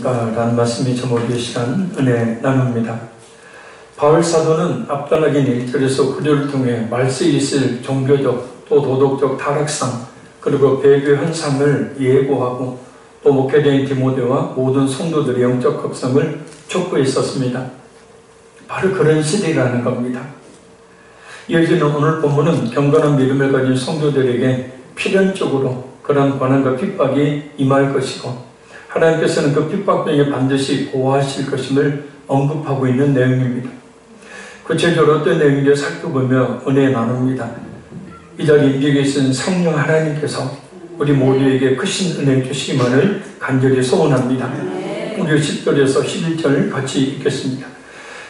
안녕하십니까 라는 말씀이 저머리의 시간 은혜 나눕니다. 바울 사도는 앞단하긴 1절에서 9절을 통해 말세에 있을 종교적 또 도덕적 타락상 그리고 배교 현상을 예고하고 또 목회자인 디모데와 모든 성도들의 영적 합성을 촉구했었습니다. 바로 그런 시대라는 겁니다. 이어지는 오늘 본문은 경건한 믿음을 가진 성도들에게 필연적으로 그런 고난과 핍박이 임할 것이고 하나님께서는 그 핍박 중에 반드시 보호하실 것임을 언급하고 있는 내용입니다. 구체적으로 어떤 내용인지 살펴보며 은혜 나눕니다. 이 자리에 임재에 계신 성령 하나님께서 우리 모두에게 크신 은혜 주시기만을 간절히 소원합니다. 우리 10절에서 11절 같이 읽겠습니다.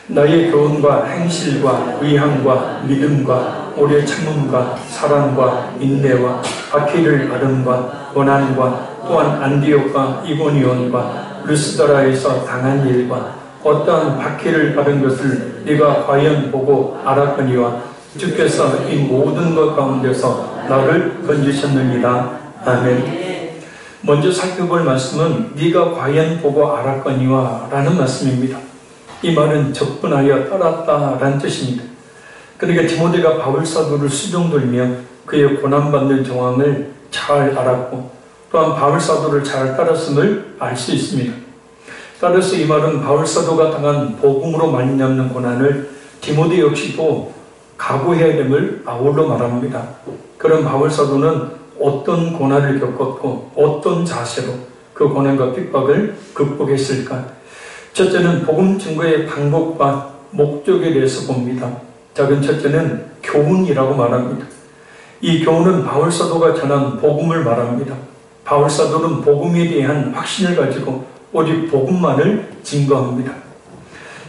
나의 교훈과 행실과 의향과 믿음과 오래 참음과 사랑과 인내와 박해를 받음과 고난과 또한 안디옥과 이고니온과 루스드라에서 당한 일과 어떠한 박해를 받은 것을 네가 과연 보고 알았거니와 주께서 이 모든 것 가운데서 나를 건지셨느니라. 아멘. 먼저 살펴볼 말씀은 네가 과연 보고 알았거니와 라는 말씀입니다. 이 말은 접근하여 따랐다 라는 뜻입니다. 그러니까 디모데가 바울 사도를 수종들며 그의 고난받는 정황을 잘 알았고 또한 바울 사도를 잘 따랐음을 알 수 있습니다. 따라서 이 말은 바울 사도가 당한 복음으로 말미암는 고난을 디모데 역시도 각오해야 됨을 아울러 말합니다. 그럼 바울 사도는 어떤 고난을 겪었고 어떤 자세로 그 고난과 핍박을 극복했을까? 첫째는 복음 증거의 방법과 목적에 대해서 봅니다. 작은 첫째는 교훈이라고 말합니다. 이 교훈은 바울 사도가 전한 복음을 말합니다. 바울 사도는 복음에 대한 확신을 가지고 오직 복음만을 증거합니다.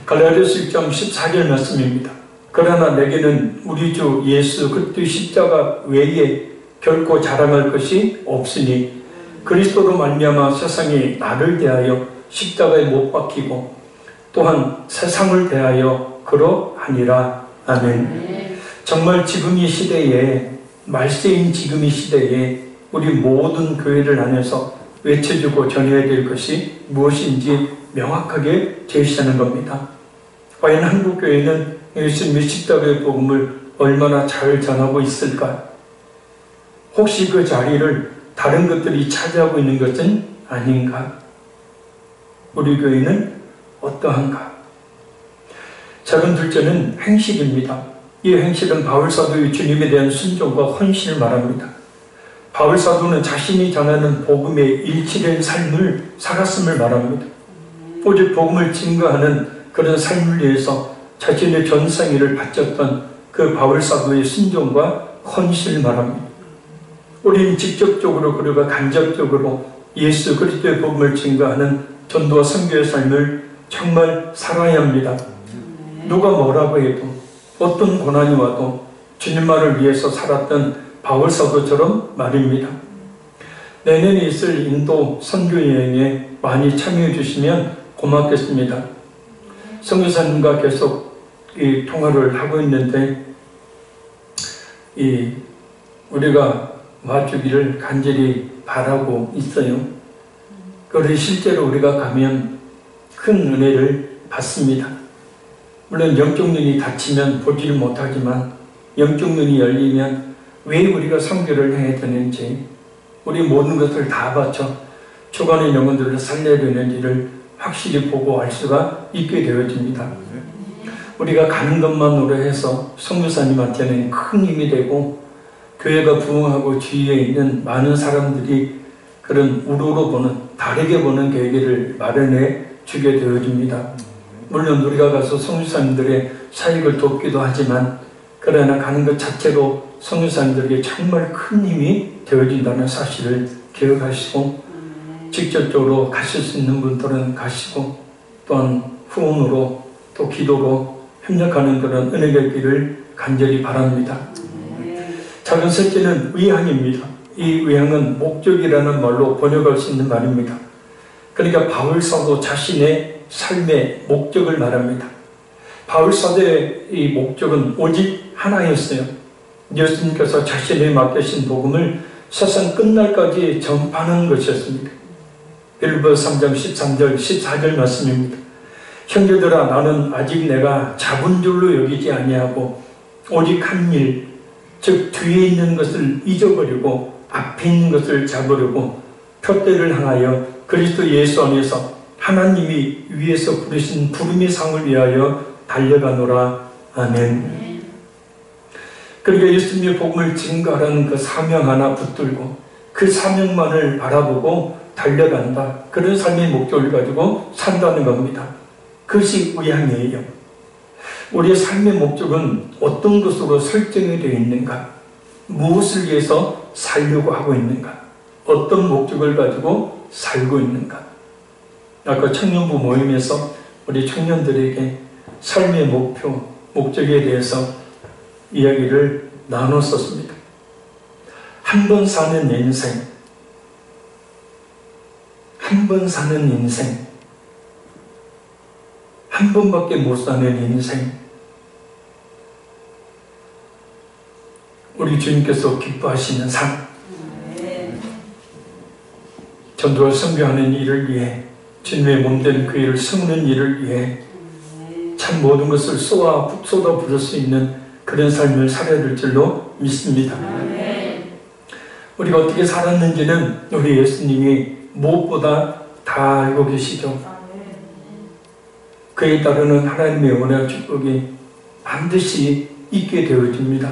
갈라디아서 6장 14절 말씀입니다. 그러나 내게는 우리 주 예수 그리스도의 십자가 외에 결코 자랑할 것이 없으니 그리스도로 말미암아 세상이 나를 대하여 십자가에 못 박히고 또한 세상을 대하여 그러하니라. 아멘. 정말 지금 이 시대에 말세인 지금 이 시대에 우리 모든 교회를 안에서 외쳐주고 전해야 될 것이 무엇인지 명확하게 제시하는 겁니다. 과연 한국교회는 예수님의 십자가의 복음을 얼마나 잘 전하고 있을까? 혹시 그 자리를 다른 것들이 차지하고 있는 것은 아닌가? 우리 교회는 어떠한가? 작은 둘째는 행실입니다. 이 행실은 바울 사도의 주님에 대한 순종과 헌신을 말합니다. 바울 사도는 자신이 전하는 복음에 일치된 삶을 살았음을 말합니다. 오직 복음을 증거하는 그런 삶을 위해서 자신의 전생애를 바쳤던 그 바울 사도의 순종과 헌신을 말합니다. 우리는 직접적으로 그리고 간접적으로 예수 그리스도의 복음을 증거하는 전도와 선교의 삶을 정말 살아야 합니다. 누가 뭐라고 해도 어떤 고난이 와도 주님만을 위해서 살았던 바울 사도처럼 말입니다. 내년에 있을 인도 선교여행에 많이 참여해 주시면 고맙겠습니다. 선교사님과 계속 이 통화를 하고 있는데 우리가 와주기를 간절히 바라고 있어요. 그리고 실제로 우리가 가면 큰 은혜를 받습니다. 물론 영적 눈이 닫히면 보지를 못하지만 영적 눈이 열리면 왜 우리가 선교를 해야 되는지 우리 모든 것을 다 바쳐 초간의 영혼들을 살려야 되는지를 확실히 보고 알 수가 있게 되어집니다. 우리가 가는 것만으로 해서 선교사님한테는 큰 힘이 되고 교회가 부흥하고 주위에 있는 많은 사람들이 그런 우러러 보는 다르게 보는 계기를 마련해 주게 되어집니다. 물론 우리가 가서 선교사님들의 사역을 돕기도 하지만 그러나 가는 것 자체로 선교사님들에게 정말 큰 힘이 되어진다는 사실을 기억하시고 직접적으로 가실 수 있는 분들은 가시고 또한 후원으로 또 기도로 협력하는 그런 은혜가 있기를 간절히 바랍니다. 작은 셋째는 의향입니다. 이 의향은 목적이라는 말로 번역할 수 있는 말입니다. 그러니까 바울 사도 자신의 삶의 목적을 말합니다. 바울 사도의 이 목적은 오직 하나였어요. 예수님께서 자신의 맡기신 복음을 세상 끝날까지 전파하는 것이었습니다. 빌립보서 3장 13절 14절 말씀입니다. 형제들아 나는 아직 내가 잡은 줄로 여기지 아니하고 오직 한 일, 즉 뒤에 있는 것을 잊어버리고 앞에 있는 것을 잡으려고 표대를 향하여 그리스도 예수 안에서 하나님이 위에서 부르신 부름의 상을 위하여 달려가노라. 아멘. 그러니까 예수님의 복음을 증거하라는 그 사명 하나 붙들고 그 사명만을 바라보고 달려간다. 그런 삶의 목적을 가지고 산다는 겁니다. 그것이 의향이에요. 우리의 삶의 목적은 어떤 것으로 설정이 되어 있는가? 무엇을 위해서 살려고 하고 있는가? 어떤 목적을 가지고 살고 있는가? 아까 청년부 모임에서 우리 청년들에게 삶의 목표, 목적에 대해서 이야기를 나눴었습니다. 한 번 사는 인생, 한 번 사는 인생, 한 번밖에 못 사는 인생, 우리 주님께서 기뻐하시는 삶, 전도와 선교하는 일을 위해 주님의 몸된 교회를 세우는 일을 위해 참 모든 것을 쏟아 부을 수 있는 그런 삶을 살아야 될 줄로 믿습니다. 우리가 어떻게 살았는지는 우리 예수님이 무엇보다 다 알고 계시죠. 그에 따르는 하나님의 은혜와 축복이 반드시 있게 되어집니다.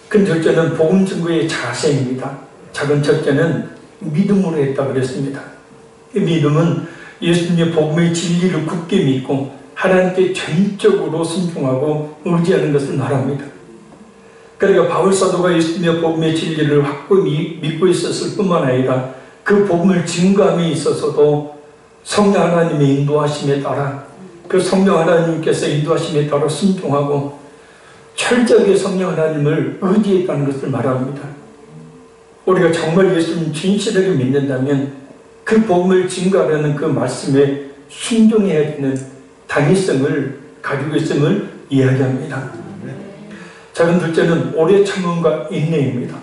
큰 첫째는 복음 증거의 자세입니다. 작은 첫째는 믿음으로 했다 그랬습니다. 이 믿음은 예수님의 복음의 진리를 굳게 믿고 하나님께 전적으로 순종하고 의지하는 것을 말합니다. 그러니까 바울 사도가 예수님의 복음의 진리를 확고히 믿고 있었을 뿐만 아니라 그 복음을 증거함에 있어서도 성령 하나님의 인도하심에 따라 그 성령 하나님께서 인도하심에 따라 순종하고 철저하게 성령 하나님을 의지했다는 것을 말합니다. 우리가 정말 예수님 진실하게 믿는다면 그 복음을 증거하려는 그 말씀에 순종해야 되는 당위성을 가지고 있음을 이야기합니다. 작은 둘째는 오래 참음과 인내입니다.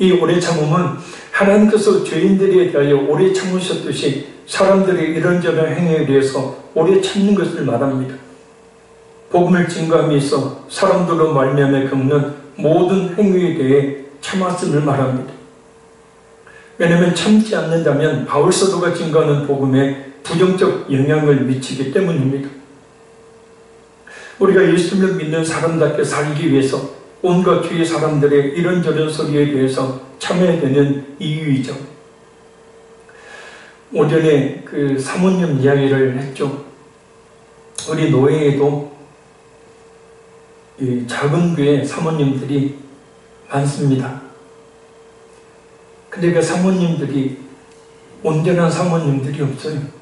이 오래 참음은 하나님께서 죄인들에 대하여 오래 참으셨듯이 사람들의 이런저런 행위에 대해서 오래 참는 것을 말합니다. 복음을 증거함에 있어 사람들로 말미암아 겪는 모든 행위에 대해 참았음을 말합니다. 왜냐하면 참지 않는다면 바울 사도가 증거하는 복음에 부정적 영향을 미치기 때문입니다. 우리가 예수님을 믿는 사람답게 살기 위해서 온갖 주위 사람들의 이런저런 소리에 대해서 참아야 되는 이유이죠. 오전에 그 사모님 이야기를 했죠. 우리 노예에도 이 작은 교회 사모님들이 많습니다. 근데 그 사모님들이 온전한 사모님들이 없어요.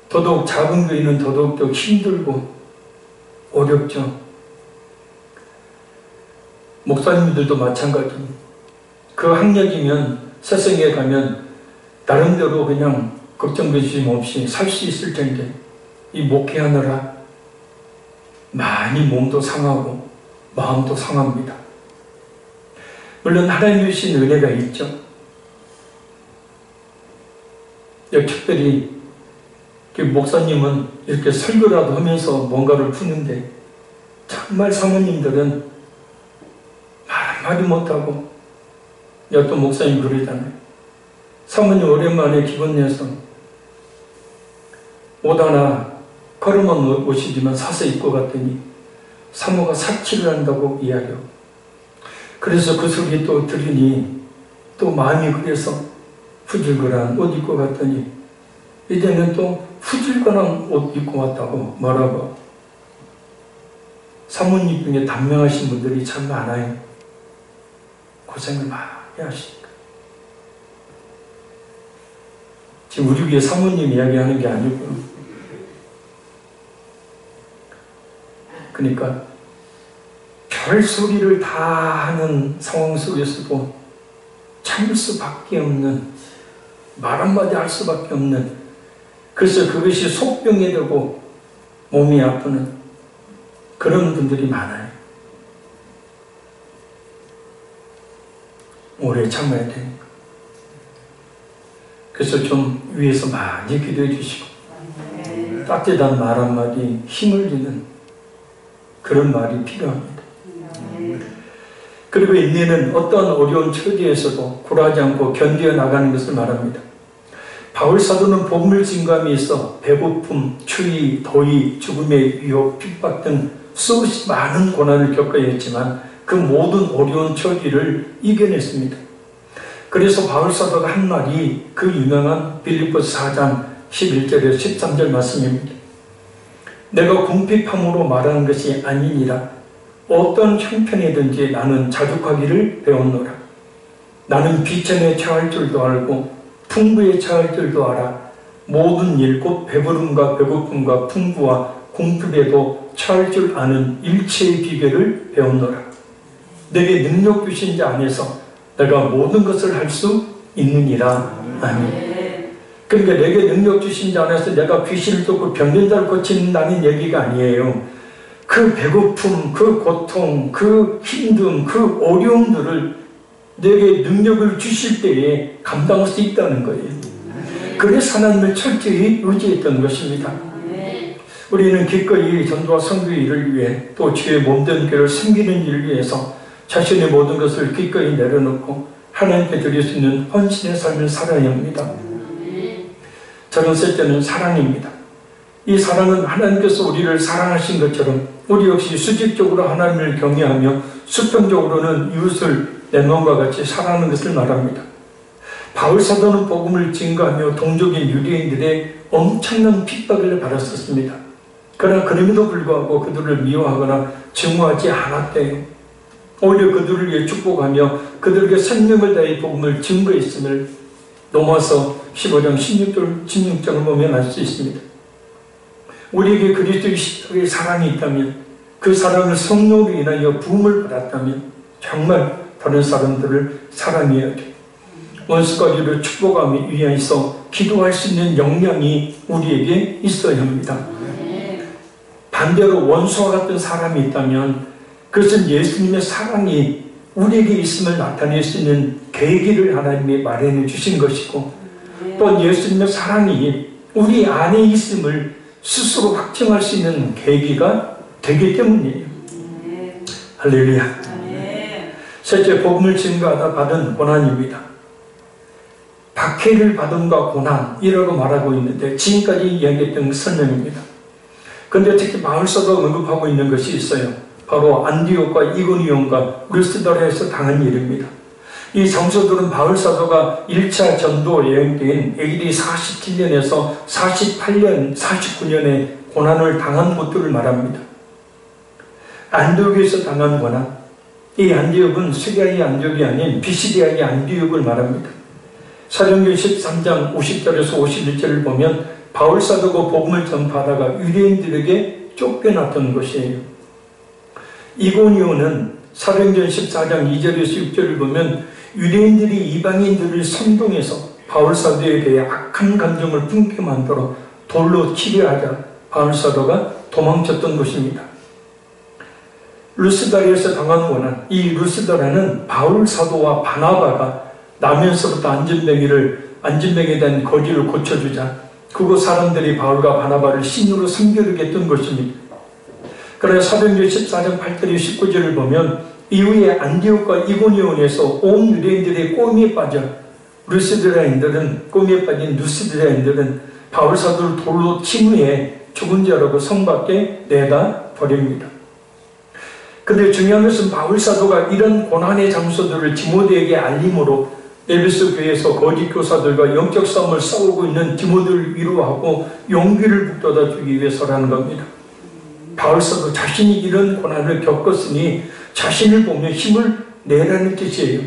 더더욱 작은 교회는 더더욱 더 힘들고 어렵죠. 목사님들도 마찬가지입니다. 그 학력이면 세상에 가면 나름대로 그냥 걱정되심 없이 살 수 있을 텐데 이 목회하느라 많이 몸도 상하고 마음도 상합니다. 물론 하나님 주신 은혜가 있죠. 특별히 목사님은 이렇게 설교라도 하면서 뭔가를 푸는데 정말 사모님들은 말 한마디 못하고 어떤 목사님 그러잖아요. 사모님 오랜만에 기분 내서 옷 하나 걸어만 옷이지만 사서 입고 갔더니 사모가 사치를 한다고 이야기하고 그래서 그 소리 또 들으니 또 마음이 그래서 후질거란 옷 입고 갔더니 이제는 또 후질거란 옷 입고 왔다고 뭐라고. 사모님 중에 단명하신 분들이 참 많아요. 고생을 많이 하시니까. 지금 우리 교회 사모님 이야기하는 게 아니고요. 그러니까 별소리를 다 하는 상황 속에서도 참을 수밖에 없는, 말 한마디 할 수밖에 없는, 그래서 그것이 속병이 되고 몸이 아프는 그런 분들이 많아요. 오래 참아야 됩니다. 그래서 좀 위에서 많이 기도해 주시고 따뜻한 말 한마디 힘을 주는 그런 말이 필요합니다. 그리고 인내는 어떠한 어려운 처지에서도 굴하지 않고 견뎌 나가는 것을 말합니다. 바울 사도는 복음을 증거함에 있어 배고픔, 추위, 더위, 죽음의 위협, 핍박 등 수없이 많은 고난을 겪어야 했지만 그 모든 어려운 처지를 이겨냈습니다. 그래서 바울 사도가 한 말이 그 유명한 빌립보서 4장 11절에서 13절 말씀입니다. 내가 궁핍함으로 말하는 것이 아니니라. 어떤 형편이든지 나는 자족하기를 배웠노라. 나는 비천에 처할 줄도 알고 풍부에 처할 줄도 알아. 모든 일 곧 배부름과 배고픔과 풍부와 궁핍에도 처할 줄 아는 일체의 비결을 배웠노라. 내게 능력 주신 자 안에서 내가 모든 것을 할 수 있느니라. 아멘. 그러니까 내게 능력 주신 자 안에서 내가 귀신을 쫓고 병든 자를 고친다는 얘기가 아니에요. 그 배고픔, 그 고통, 그 힘듦, 그 어려움들을 내게 능력을 주실 때에 감당할 수 있다는 거예요. 그래서 하나님을 철저히 의지했던 것입니다. 우리는 기꺼이 전도와 선교의 일을 위해 또 주의 몸된 교회를 섬기는 일을 위해서 자신의 모든 것을 기꺼이 내려놓고 하나님께 드릴 수 있는 헌신의 삶을 살아야 합니다. 저는 셋째는 사랑입니다. 이 사랑은 하나님께서 우리를 사랑하신 것처럼 우리 역시 수직적으로 하나님을 경외하며 수평적으로는 이웃을 내 마음과 같이 사랑하는 것을 말합니다. 바울 사도는 복음을 증거하며 동족인 유대인들의 엄청난 핍박을 받았었습니다. 그러나 그럼에도 불구하고 그들을 미워하거나 증오하지 않았대요. 오히려 그들을 위해 축복하며 그들에게 생명을 다해 복음을 증거했음을 로마서 15장 16절을 보면 알 수 있습니다. 우리에게 그리스도의 사랑이 있다면 그 사랑을 성령으로 인하여 부음을 받았다면 정말 다른 사람들을 사랑해야죠. 원수까지도 축복하기 위해서 기도할 수 있는 역량이 우리에게 있어야 합니다. 반대로 원수와 같은 사람이 있다면 그것은 예수님의 사랑이 우리에게 있음을 나타낼 수 있는 계기를 하나님이 마련해 주신 것이고 또 예수님의 사랑이 우리 안에 있음을 스스로 확증할 수 있는 계기가 되기 때문이에요. 할렐루야. 셋째, 복음을 증거하다 받은 고난입니다. 박해를 받음과 고난이라고 말하고 있는데 지금까지 이야기했던 설명입니다. 그런데 특히 바울 사도가 언급하고 있는 것이 있어요. 바로 안디옥과 이고니온과 루스드라에서 당한 일입니다. 이 장소들은 바울 사도가 1차 전도 여행 때인 AD 47년에서 48년, 49년에 고난을 당한 곳들을 말합니다. 안디옥에서 당한 고난, 이 안디옥은 시리아의 안디옥이 아닌 비시디아의 안디옥을 말합니다. 사도행전 13장 50절에서 51절을 보면 바울 사도가 복음을 전파하다가 유대인들에게 쫓겨났던 것이에요. 이고니온은 사도행전 14장 2절에서 6절을 보면 유대인들이 이방인들을 선동해서 바울 사도에 대해 악한 감정을 품게 만들어 돌로 치려 하자 바울 사도가 도망쳤던 것입니다. 루스드라에서 당한 고난, 이 루스드라는 바울 사도와 바나바가 나면서부터 안진병에 대한 거지를 고쳐주자 그곳 사람들이 바울과 바나바를 신으로 섬기게 했던 것입니다. 그러나 사도행전 14장 8절에 19절을 보면 이후에 안디옥과 이고니온에서 온 유대인들의 꼬미에 빠져 꼬미에 빠진 루스드라인들은 바울 사도를 돌로 친 후에 죽은 자라고 성 밖에 내다 버립니다. 그런데 중요한 것은 바울 사도가 이런 고난의 장소들을 디모데에게 알림으로 에베소 교회에서 거짓 교사들과 영적 싸움을 싸우고 있는 디모데를 위로하고 용기를 북돋아 주기 위해서라는 겁니다. 바울 사도 자신이 이런 고난을 겪었으니 자신을 보며 힘을 내라는 뜻이에요.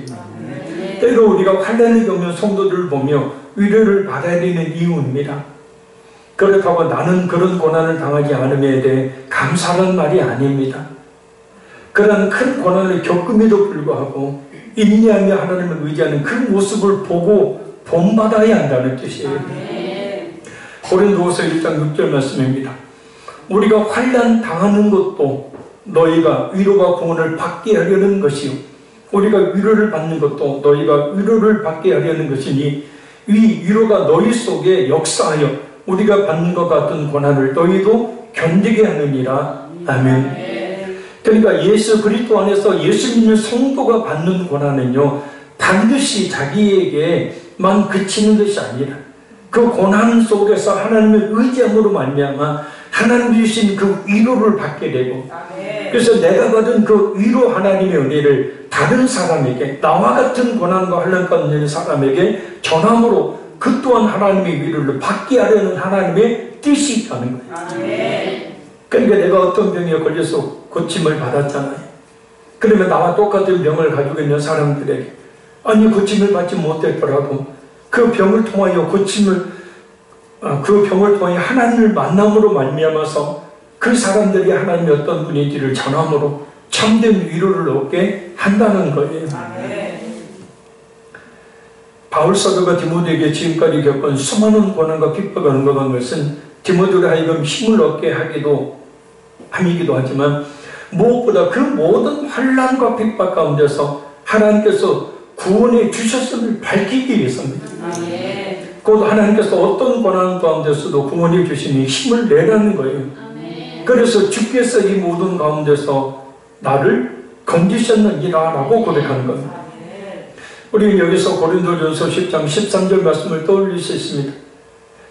때로 우리가 환난을 겪는 성도들을 보며 위로를 받아야 되는 이유입니다. 그렇다고 나는 그런 고난을 당하지 않음에 대해 감사하는 말이 아닙니다. 그런 큰 고난을 겪음에도 불구하고 인내하며 하나님을 의지하는 그 모습을 보고 본받아야 한다는 뜻이에요. 고린도후서 1장 6절 말씀입니다. 우리가 환난 당하는 것도 너희가 위로와 구원을 받게 하려는 것이요 우리가 위로를 받는 것도 너희가 위로를 받게 하려는 것이니 이 위로가 너희 속에 역사하여 우리가 받는 것 같은 고난을 너희도 견디게 하느니라. 아멘. 그러니까 예수 그리스도 안에서 예수 믿는 성도가 받는 고난은요, 반드시 자기에게만 그치는 것이 아니라 그 고난 속에서 하나님을 의지함으로 말미암아 하나님 주신 그 위로를 받게 되고, 그래서 내가 받은 그 위로 하나님의 은혜를 다른 사람에게, 나와 같은 고난과 환난 가운데 있는 사람에게 전함으로 그 또한 하나님의 위로를 받게 하려는 하나님의 뜻이 있다는 거예요. 그러니까 내가 어떤 병에 걸려서 고침을 받았잖아요. 그러면 나와 똑같은 병을 가지고 있는 사람들에게 아니 고침을 받지 못했더라도 그 병을 통하여 그 병을 통해 하나님을 만남으로 말미암아서 그 사람들이 하나님이 어떤 분인지를 전함으로 참된 위로를 얻게 한다는 거예요. 바울 사도가 디모데에게 지금까지 겪은 수많은 고난과 핍박을 언급한 것은 디모데로 하여금 힘을 얻게 하기도 함이기도 하지만 무엇보다 그 모든 환난과 핍박 가운데서 하나님께서 구원해 주셨음을 밝히기 위해서입니다. 곧 하나님께서 어떤 고난 가운데서도 구원해 주시니 힘을 내라는 거예요. 그래서 주께서 이 모든 가운데서 나를 건지셨느니라 라고 고백하는 겁니다. 우리는 여기서 고린도전서 10장 13절 말씀을 떠올릴 수 있습니다.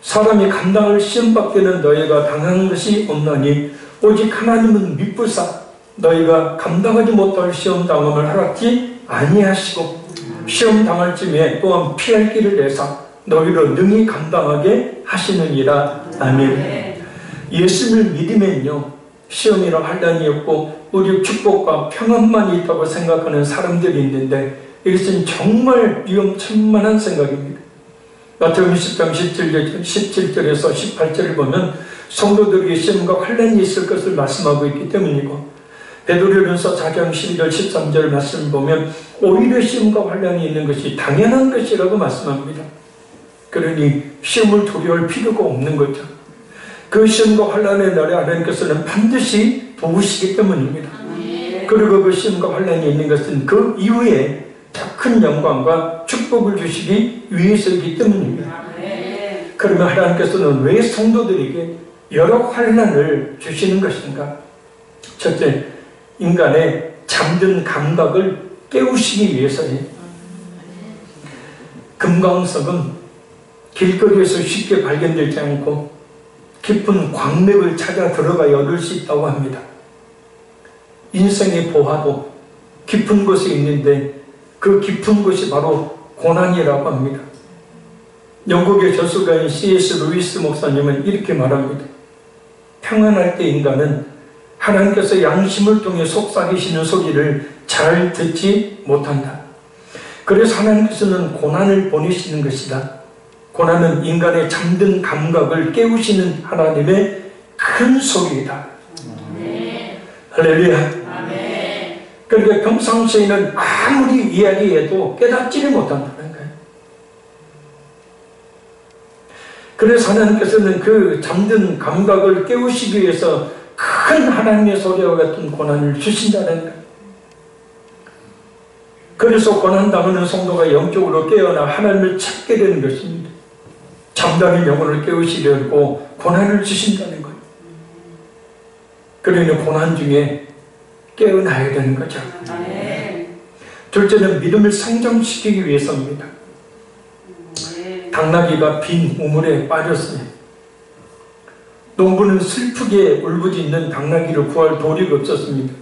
사람이 감당을 시험받기는 너희가 당한 것이 없나니 오직 하나님은 미쁘사 너희가 감당하지 못할 시험당함을 허락지 아니하시고 시험당할 쯤에 또한 피할 길을 내사 너희로 능히 감당하게 하시느니라. 아멘. 예수를 믿으면요, 시험이나 환난이 없고 우리 축복과 평안만 있다고 생각하는 사람들이 있는데 이것은 정말 위험천만한 생각입니다. 마태복음 10장 17절에서 18절을 보면 성도들에게 시험과 환난이 있을 것을 말씀하고 있기 때문이고, 베드로전서 4장 12절 13절 말씀을 보면 오히려 시험과 환난이 있는 것이 당연한 것이라고 말씀합니다. 그러니 시험을 두려워할 필요가 없는 거죠. 그 시험과 환난의 날에 하나님께서는 반드시 도우시기 때문입니다. 그리고 그 시험과 환난이 있는 것은 그 이후에 더 큰 영광과 축복을 주시기 위해서이기 때문입니다. 그러면 하나님께서는 왜 성도들에게 여러 환난을 주시는 것인가? 첫째, 인간의 잠든 감각을 깨우시기 위해서예요. 금강석은 길거리에서 쉽게 발견되지 않고 깊은 광맥을 찾아 들어가야 얻을 수 있다고 합니다. 인생의 보화도 깊은 곳에 있는데 그 깊은 곳이 바로 고난이라고 합니다. 영국의 저술가인 C.S. 루이스 목사님은 이렇게 말합니다. 평안할 때 인간은 하나님께서 양심을 통해 속삭이시는 소리를 잘 듣지 못한다. 그래서 하나님께서는 고난을 보내시는 것이다. 고난은 인간의 잠든 감각을 깨우시는 하나님의 큰 소리이다. 할렐루야. 그러니까 평상시에는 아무리 이야기해도 깨닫지를 못한다는 거예요. 그래서 하나님께서는 그 잠든 감각을 깨우시기 위해서 큰 하나님의 소리와 같은 고난을 주신다는 거예요. 그래서 고난당하는 성도가 영적으로 깨어나 하나님을 찾게 되는 것입니다. 잠자는 영혼을 깨우시려고 고난을 주신다는 거예요. 그러니 고난 중에 깨어나야 되는 거죠. 둘째는 믿음을 성장시키기 위해서입니다. 당나귀가 빈 우물에 빠졌어요. 농부는 슬프게 울부짖는 당나귀를 구할 도리가 없었습니다.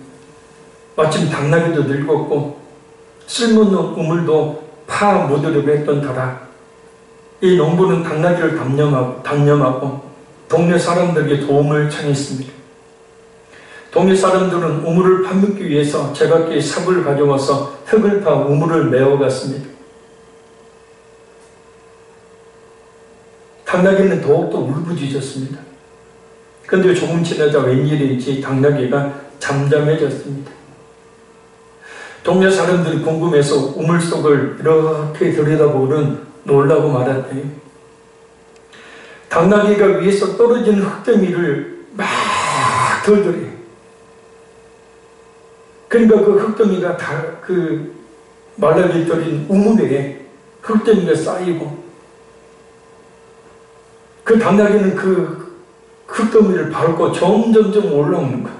마침 당나귀도 늙었고 쓸모없는 우물도 파 묻으려고 했던 터라 이 농부는 당나귀를 단념하고 동네 사람들에게 도움을 청했습니다. 동네 사람들은 우물을 파묻기 위해서 제각기 삽을 가져와서 흙을 파 우물을 메워갔습니다. 당나귀는 더욱더 울부짖었습니다. 그런데 조금 지나자 웬일인지 당나귀가 잠잠해졌습니다. 동네 사람들이 궁금해서 우물 속을 이렇게 들여다보고는 놀라고 말았대요. 당나귀가 위에서 떨어지는 흙더미를 막 들더래요. 그러니까 그 흙더미가 다 그 말라기 떨인 우물에 흙더미가 쌓이고 그 당나귀는 그 흙더미를 밟고 점점점 올라오는 거예요.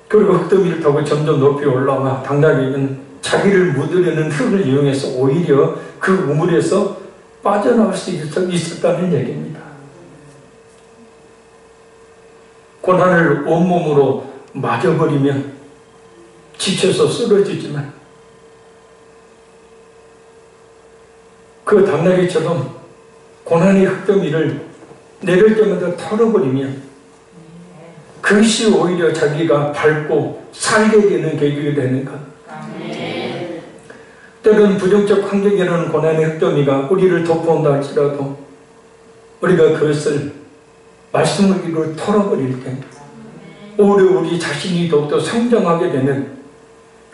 그리고 흙더미를 타고 점점 높이 올라와 당나귀는 자기를 묻으려는 흙을 이용해서 오히려 그 우물에서 빠져나올 수 있었다는 얘기입니다. 고난을 온몸으로 맞아버리면 지쳐서 쓰러지지만 그 당나귀처럼 고난의 흙더미를 내릴 때마다 털어버리면 그것이 오히려 자기가 밟고 살게 되는 계기가 되는 것. 때로는 부정적 환경이라는 고난의 흙더미가 우리를 덮어온다 할지라도 우리가 그것을 말씀으로 털어버릴 때 오히려 우리 자신이 더욱더 성장하게 되는,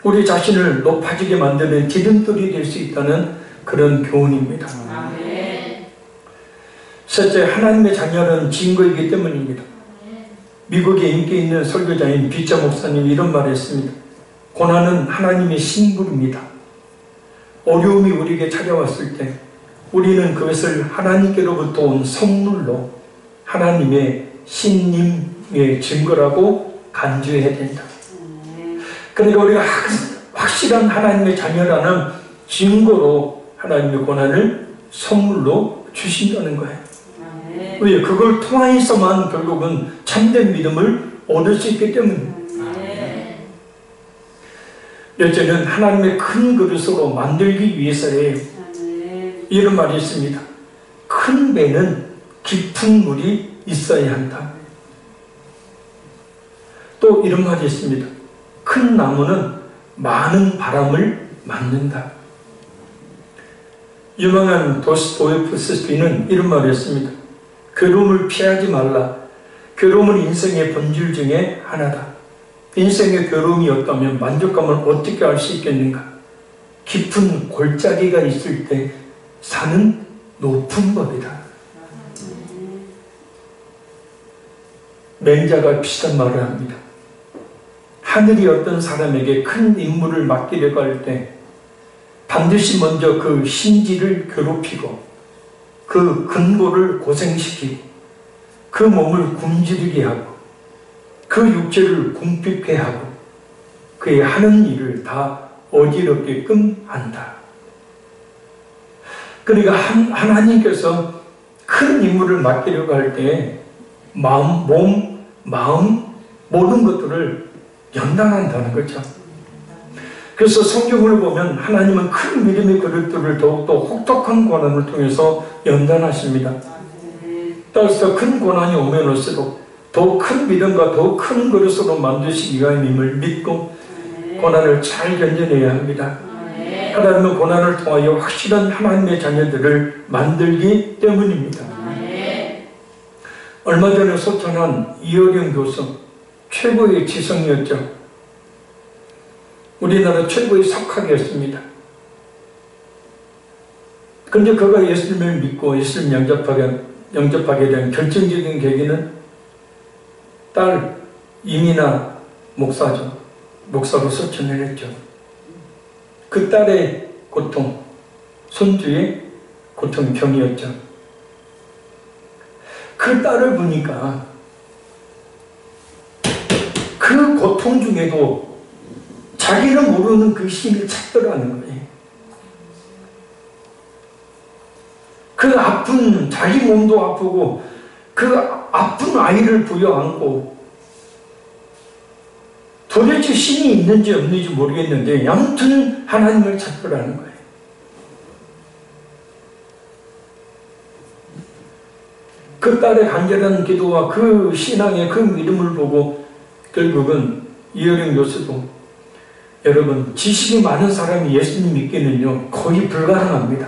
우리 자신을 높아지게 만드는 기름돌이 될 수 있다는 그런 교훈입니다. 셋째, 하나님의 자녀는 증거이기 때문입니다. 미국에 인기 있는 설교자인 비처 목사님이 이런 말을 했습니다. 고난은 하나님의 심부름입니다. 어려움이 우리에게 찾아왔을 때 우리는 그것을 하나님께로부터 온 선물로 하나님의 신님의 증거라고 간주해야 된다. 그러니까 우리가 확실한 하나님의 자녀라는 증거로 하나님의 고난을 선물로 주신다는 거예요. 왜? 그걸 통하여서만 결국은 참된 믿음을 얻을 수 있기 때문입니다. 넷째는 하나님의 큰 그릇으로 만들기 위해서예요. 이런 말이 있습니다. 큰 배는 깊은 물이 있어야 한다. 또 이런 말이 있습니다. 큰 나무는 많은 바람을 맞는다. 유명한 도스토옙스키는 이런 말을 했습니다. 괴로움을 피하지 말라. 괴로움은 인생의 본질 중에 하나다. 인생의 괴로움이 없다면 만족감을 어떻게 알 수 있겠는가? 깊은 골짜기가 있을 때 산은 높은 법이다. 맹자가 비슷한 말을 합니다. 하늘이 어떤 사람에게 큰 임무를 맡기려고 할 때 반드시 먼저 그 신지를 괴롭히고 그 근골을 고생시키고 그 몸을 굶주리게 하고 그 육체를 궁핍해 하고 그의 하는 일을 다 어지럽게끔 한다. 그러니까 하나님께서 큰 임무를 맡기려고 할 때 마음, 몸, 마음 모든 것들을 연단한다는 거죠. 그래서 성경을 보면 하나님은 큰 믿음의 그릇들을 더욱더 혹독한 고난을 통해서 연단하십니다. 따라서 큰 고난이 오면 올수록 더 큰 믿음과 더 큰 그릇으로 만드시기 위함임을 믿고 고난을 잘 견뎌내야 합니다. 하나님은 고난을 통하여 확실한 하나님의 자녀들을 만들기 때문입니다. 얼마 전에 소천한 이어령 교수, 최고의 지성이었죠. 우리나라 최고의 석학이었습니다. 그런데 그가 예수님을 믿고 예수님 영접하게 된 결정적인 계기는 딸 이민아 목사죠. 목사로 소천을 했죠. 그 딸의 고통, 손주의 고통병이었죠. 그 딸을 보니까 그 고통 중에도 자기는 모르는 그 힘을 찾더라는 거예요. 그 아픈, 자기 몸도 아프고 그 아픈 아이를 부여안고 도대체 신이 있는지 없는지 모르겠는데 아무튼 하나님을 찾더라는 거예요. 그 딸의 간절한 기도와 그 신앙의 그 믿음을 보고 결국은 이어령 교수도, 여러분, 지식이 많은 사람이 예수님 믿기는요 거의 불가능합니다.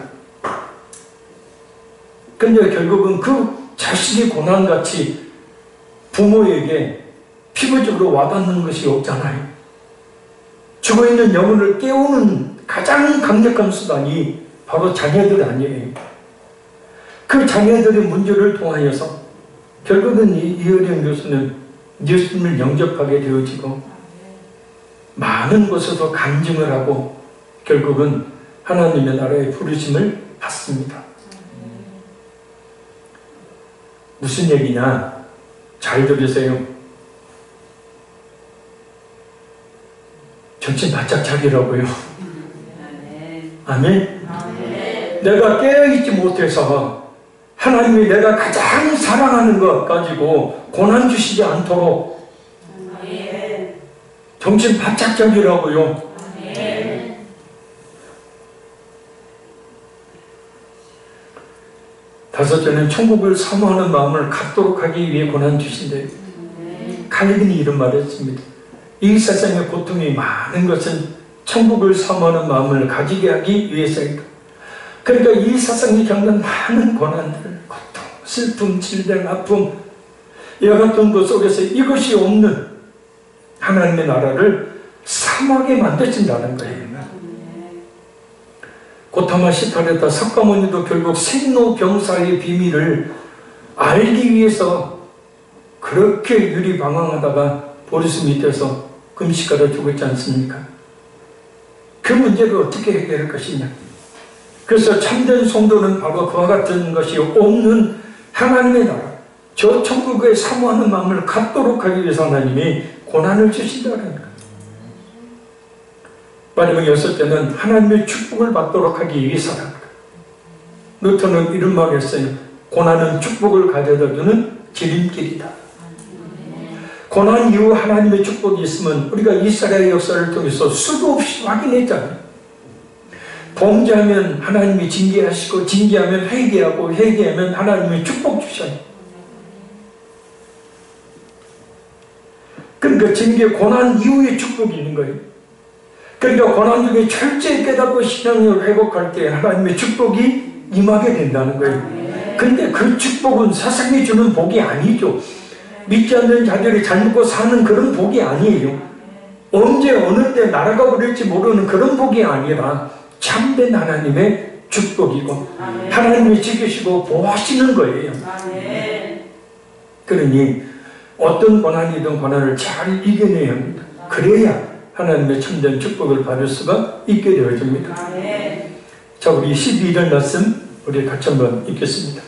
근데 결국은 그 자식의 고난같이 부모에게 피부적으로 와닿는 것이 없잖아요. 죽어있는 영혼을 깨우는 가장 강력한 수단이 바로 자녀들 아니에요. 그 자녀들의 문제를 통하여서 결국은 이어령 교수는 예수님을 영접하게 되어지고 많은 곳에서 간증을 하고 결국은 하나님의 나라의 부르심을 받습니다. 무슨 얘기냐? 잘 들으세요. 정신 바짝 차리라고요. 아멘? 내가 깨어있지 못해서 하나님이 내가 가장 사랑하는 것 가지고 고난 주시지 않도록 정신 바짝 차리라고요. 다섯째는 천국을 사모하는 마음을 갖도록 하기 위해 고난 주신대요. 칼빈이 이런 말을 했습니다. 이 세상의 고통이 많은 것은 천국을 사모하는 마음을 가지게 하기 위해서이다. 그러니까 이 세상이 겪는 많은 고난들, 고통, 슬픔, 질병, 아픔, 이와 같은 것 속에서 이것이 없는 하나님의 나라를 사모하게 만드신다는 거예요. 고타마 시타레타 석가모니도 결국 생로병사의 비밀을 알기 위해서 그렇게 유리방황하다가 보리수 밑에서 금식하다 죽었지 않습니까? 그 문제를 어떻게 해결할 것이냐. 그래서 참된 성도는 바로 그와 같은 것이 없는 하나님의 나라, 저 천국에 사모하는 마음을 갖도록 하기 위해서 하나님이 고난을 주신다는 거예요. 마지막 여섯째는 하나님의 축복을 받도록 하기 위해서라는 거예요. 루터는 이런 말을 했어요. 고난은 축복을 가져다주는 지름길이다. 고난 이후 하나님의 축복이 있으면 우리가 이스라엘 역사를 통해서 수도 없이 확인했잖아요. 범죄하면 하나님이 징계하시고, 징계하면 회개하고, 회개하면 하나님이 축복 주셔요. 그러니까 징계, 고난 이후에 축복이 있는 거예요. 그러니까 고난 중에 철저히 깨닫고 신앙을 회복할 때 하나님의 축복이 임하게 된다는 거예요. 그런데 그 축복은 세상이 주는 복이 아니죠. 믿지 않는 자들이 잘 먹고 사는 그런 복이 아니에요. 언제 어느 때 날아가 버릴지 모르는 그런 복이 아니라 참된 하나님의 축복이고 하나님이 지키시고 보호하시는 거예요. 그러니 어떤 고난이든 고난을 잘 이겨내야 합니다. 그래야 하나님의 참된 축복을 받을 수가 있게 되어집니다. 자, 우리 12절 말씀 우리 같이 한번 읽겠습니다.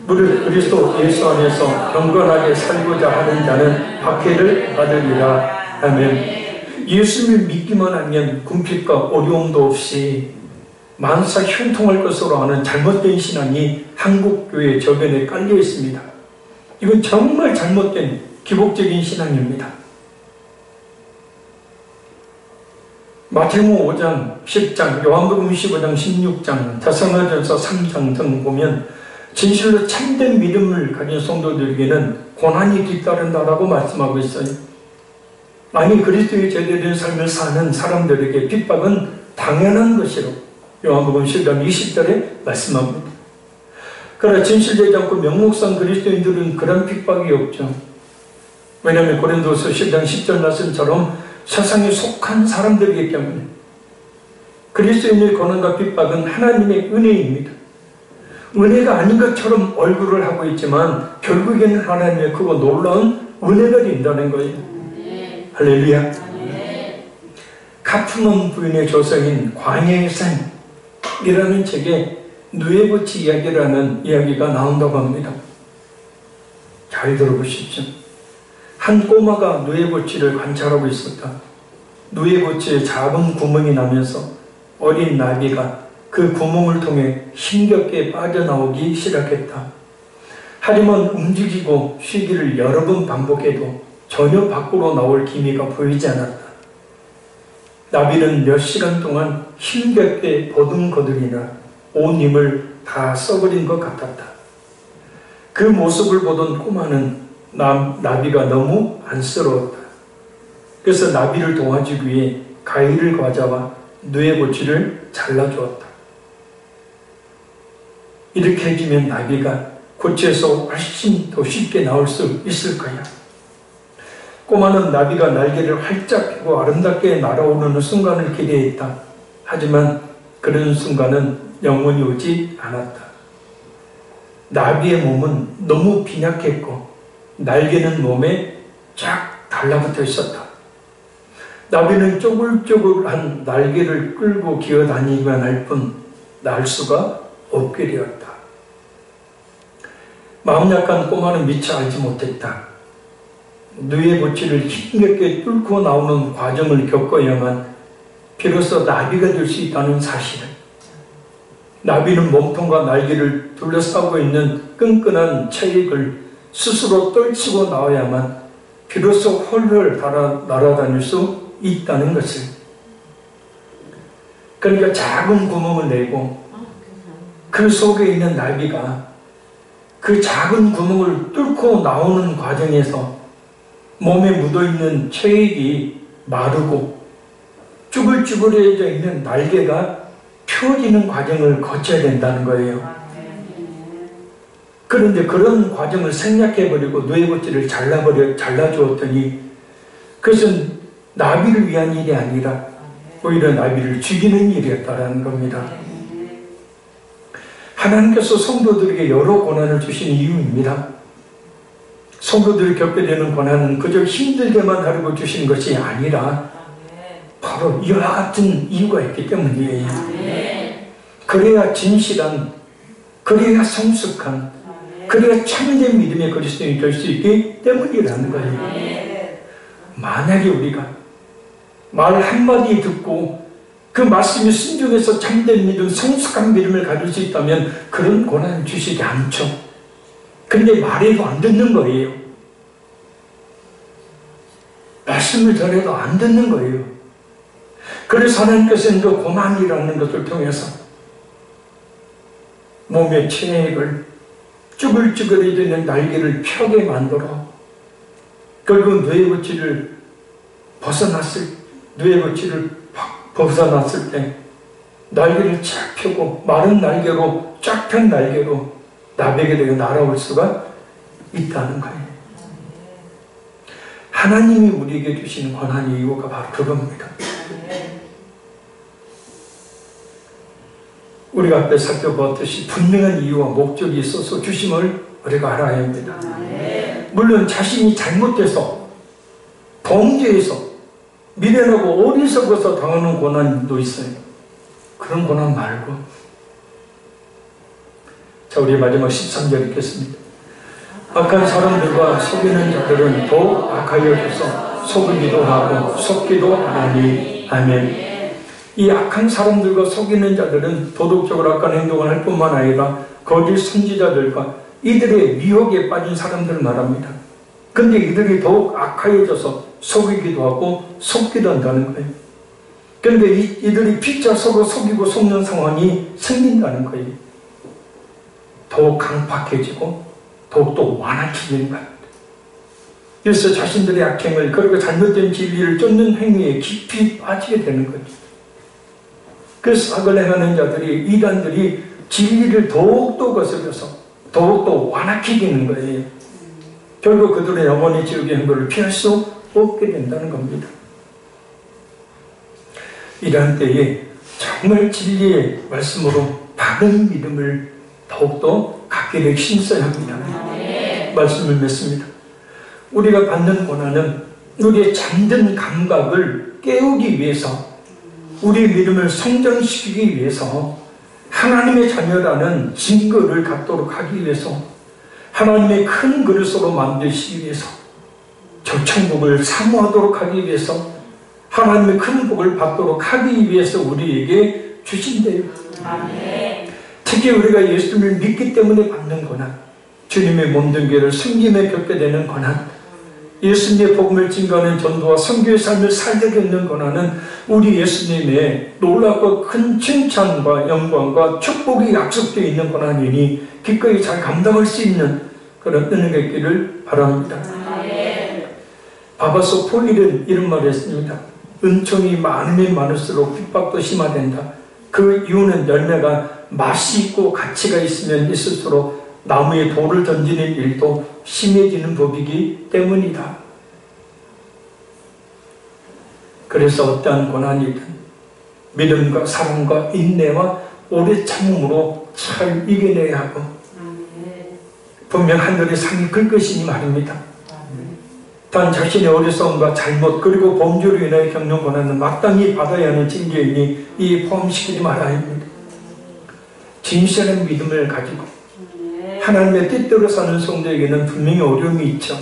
무릇 그리스도 예수 안에서 경건하게 살고자 하는 자는 박해를 받으리라. 아멘. 예수를 믿기만 하면 궁핍과 어려움도 없이 만사 형통할 것으로 하는 잘못된 신앙이 한국교회 저변에 깔려 있습니다. 이건 정말 잘못된 기복적인 신앙입니다. 마태복음 5장, 10장, 요한복음 15장, 16장, 데살로니가전서 3장 등 보면 진실로 참된 믿음을 가진 성도들에게는 고난이 뒤따른다라고 말씀하고 있어요. 아니 그리스도의 제대된 삶을 사는 사람들에게 핍박은 당연한 것이로 요한복음 10장 20절에 말씀합니다. 그러나 진실되지 않고 명목상 그리스도인들은 그런 핍박이 없죠. 왜냐하면 고린도서 10장 10절 말씀처럼 세상에 속한 사람들이기 때문에 그리스도인의 고난과 핍박은 하나님의 은혜입니다. 은혜가 아닌 것처럼 얼굴을 하고 있지만 결국에는 하나님의 크고 놀라운 은혜가 된다는 거예요. 할렐루야. 카프논 부인의 조서인 광야의 삶이라는 책에 누에보치 이야기라는 이야기가 나온다고 합니다. 잘 들어보십시오. 한 꼬마가 누에보치를 관찰하고 있었다. 누에보치에 작은 구멍이 나면서 어린 나비가 그 구멍을 통해 힘겹게 빠져나오기 시작했다. 하지만 움직이고 쉬기를 여러 번 반복해도 전혀 밖으로 나올 기미가 보이지 않았다. 나비는 몇 시간 동안 힘겹게 버둥거리나 온 힘을 다 써버린 것 같았다. 그 모습을 보던 꼬마는 나비가 너무 안쓰러웠다. 그래서 나비를 도와주기 위해 가위를 가져와 누에보치를 잘라주었다. 이렇게 해주면 나비가 고치에서 훨씬 더 쉽게 나올 수 있을 거야. 꼬마는 나비가 날개를 활짝 펴고 아름답게 날아오르는 순간을 기대했다. 하지만 그런 순간은 영원히 오지 않았다. 나비의 몸은 너무 빈약했고 날개는 몸에 쫙 달라붙어 있었다. 나비는 쪼글쪼글한 날개를 끌고 기어다니기만 할 뿐 날 수가 없게 되었다. 마음 약한 꼬마는 미처 알지 못했다. 누에 고치를 힘겹게 뚫고 나오는 과정을 겪어야만 비로소 나비가 될 수 있다는 사실을, 나비는 몸통과 날개를 둘러싸고 있는 끈끈한 체액을 스스로 떨치고 나와야만 비로소 헐헐 날아다닐 수 있다는 것을, 그러니까 작은 구멍을 내고 그 속에 있는 나비가 그 작은 구멍을 뚫고 나오는 과정에서 몸에 묻어있는 체액이 마르고 쭈글쭈글해져 있는 날개가 펴지는 과정을 거쳐야 된다는 거예요. 그런데 그런 과정을 생략해버리고 누에고치를 잘라주었더니 그것은 나비를 위한 일이 아니라 오히려 나비를 죽이는 일이었다는 겁니다. 하나님께서 성도들에게 여러 고난을 주신 이유입니다. 성도들이 겪게 되는 고난은 그저 힘들게만 하려고 주신 것이 아니라 바로 이와 같은 이유가 있기 때문이에요. 그래야 진실한, 그래야 성숙한, 그래야 참된 믿음의 그리스도인이 될 수 있기 때문이라는 거예요. 만약에 우리가 말 한마디 듣고 그 말씀에 순종해서 참된 믿음, 성숙한 믿음을 가질 수 있다면 그런 고난을 주시지 않죠. 근데 말해도 안 듣는 거예요. 말씀을 전해도 안 듣는 거예요. 그래서 하나님께서는 그 고난이라는 것을 통해서 몸의 체액을 쭈글쭈글해지는 날개를 펴게 만들어 결국 누에고치를 벗어났을 때 날개를 쫙 펴고 마른 날개로 쫙 편 날개로 나비에게 되어 날아올 수가 있다는 거예요. 하나님이 우리에게 주시는 고난의 이유가 바로 그겁니다. 우리가 앞에 살펴보았듯이 분명한 이유와 목적이 있어서 주심을 우리가 알아야 합니다. 물론 자신이 잘못돼서 범죄해서 미련하고 어리석어서 당하는 고난도 있어요. 그런 고난 말고, 자, 우리 마지막 13절 읽겠습니다. 악한 사람들과 속이는 자들은 더욱 악하여져서 속이기도 하고 속기도 하나니. 아멘. 이 악한 사람들과 속이는 자들은 도덕적으로 악한 행동을 할 뿐만 아니라 거짓 선지자들과 이들의 미혹에 빠진 사람들을 말합니다. 근데 이들이 더욱 악하여져서 속이기도 하고 속기도 한다는 거예요. 그런데 이들이 피차 서로 속이고 속는 상황이 생긴다는 거예요. 더욱 강팍해지고 더욱더 완악해지는 거예요. 그래서 자신들의 악행을, 그리고 잘못된 진리를 쫓는 행위에 깊이 빠지게 되는 거죠. 그래서 악을 행하는 자들이, 이단들이 진리를 더욱더 거스려서 더욱더 완악해지는 거예요. 결국 그들의 영원히 지옥의 행보를 피할 수 없게 된다는 겁니다. 이러한 때에 정말 진리의 말씀으로 바른 믿음을 더욱더 갖게 힘써야 합니다. 말씀을 맺습니다. 우리가 받는 고난은 우리의 잠든 감각을 깨우기 위해서, 우리 믿음을 성장시키기 위해서, 하나님의 자녀라는 증거를 갖도록 하기 위해서, 하나님의 큰 그릇으로 만드시기 위해서, 저 천국을 사모하도록 하기 위해서, 하나님의 큰 복을 받도록 하기 위해서 우리에게 주신대요. 특히 우리가 예수님을 믿기 때문에 받는 고난, 주님의 몸된 교회를 섬김에 겪게 되는 고난, 예수님의 복음을 증거하는 전도와 선교의 삶을 살게 겪는 고난은 우리 예수님의 놀랍고 큰 칭찬과 영광과 축복이 약속되어 있는 고난이니 기꺼이 잘 감당할 수 있는 그런 은혜가 있기를 바랍니다. 바바소 폴일은 이런 말을 했습니다. 은총이 많으면 많을수록 핍박도 심화된다. 그 이유는 열매가 맛이 있고 가치가 있으면 있을수록 나무에 돌을 던지는 일도 심해지는 법이기 때문이다. 그래서 어떠한 고난이든 믿음과 사랑과 인내와 오래 참음으로 잘 이겨내야 하고, 분명 하늘의 상이 글 것이니 말입니다. 단 자신의 어리석음과 잘못 그리고 범죄로 인하여 겪는 고난은 마땅히 받아야 하는 징계이니 이에 포함시키지 말아야 합니다. 진실한 믿음을 가지고 하나님의 뜻대로 사는 성도에게는 분명히 어려움이 있죠.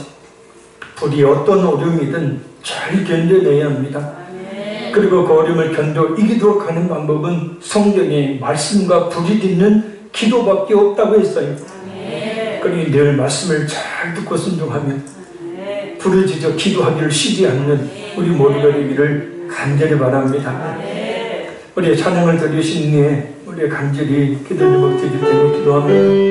불이 어떤 어려움이든 잘 견뎌내야 합니다. 그리고 그 어려움을 견뎌 이기도록 하는 방법은 성경의 말씀과 불이 있는 기도밖에 없다고 했어요. 그러니 늘 말씀을 잘 듣고 순종하면 불을 지져 기도하기를 쉬지 않는 우리 모두가 되기를 간절히 바랍니다. 우리의 찬양을 들으신 후에 우리의 간절히 기도를 드릴 때문에 기도합니다.